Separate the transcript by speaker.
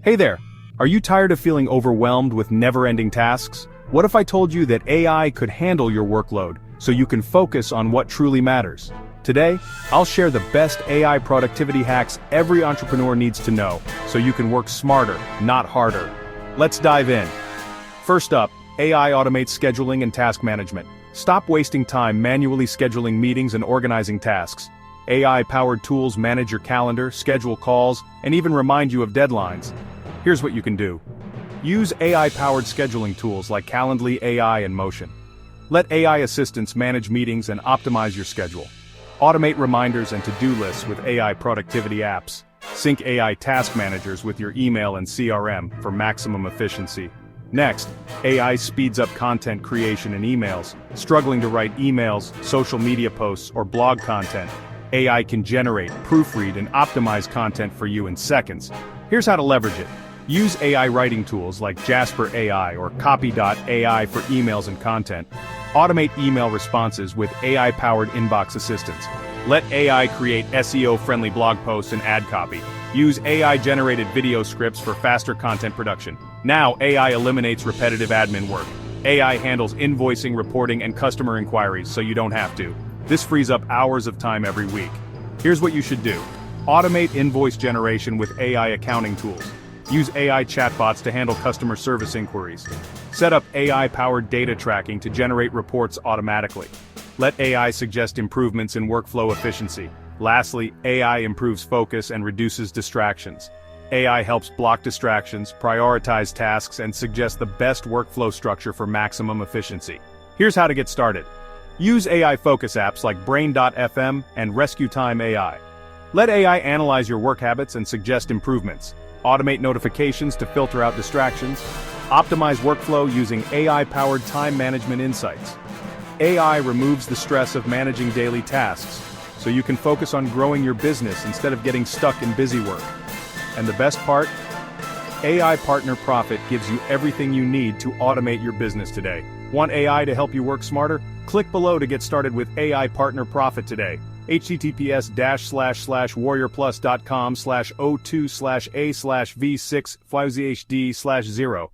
Speaker 1: Hey there! Are you tired of feeling overwhelmed with never-ending tasks? What if I told you that AI could handle your workload, so you can focus on what truly matters? Today, I'll share the best AI productivity hacks every entrepreneur needs to know, so you can work smarter, not harder. Let's dive in. First up, AI automates scheduling and task management. Stop wasting time manually scheduling meetings and organizing tasks. AI-powered tools manage your calendar, schedule calls, and even remind you of deadlines. Here's what you can do. Use AI-powered scheduling tools like Calendly AI and Motion. Let AI assistants manage meetings and optimize your schedule. Automate reminders and to-do lists with AI productivity apps. Sync AI task managers with your email and CRM for maximum efficiency. Next, AI speeds up content creation in emails. Struggling to write emails, social media posts, or blog content? AI can generate, proofread, and optimize content for you in seconds. Here's how to leverage it. Use AI writing tools like Jasper AI or Copy.ai for emails and content. Automate email responses with AI-powered inbox assistants. Let AI create SEO-friendly blog posts and ad copy. Use AI-generated video scripts for faster content production. Now AI eliminates repetitive admin work. AI handles invoicing, reporting, and customer inquiries so you don't have to. This frees up hours of time every week. Here's what you should do. Automate invoice generation with AI accounting tools. Use AI chatbots to handle customer service inquiries. Set up AI-powered data tracking to generate reports automatically. Let AI suggest improvements in workflow efficiency. Lastly, AI improves focus and reduces distractions. AI helps block distractions, prioritize tasks, and suggest the best workflow structure for maximum efficiency. Here's how to get started. Use AI focus apps like Brain.fm and Rescue Time AI. Let AI analyze your work habits and suggest improvements. Automate notifications to filter out distractions. Optimize workflow using AI-powered time management insights. AI removes the stress of managing daily tasks, so you can focus on growing your business instead of getting stuck in busy work. And the best part? AI Partner Profit gives you everything you need to automate your business today. Want AI to help you work smarter? Click below to get started with AI Partner Profit today. https://warriorplus.com/o2/a/v6 5zhd/0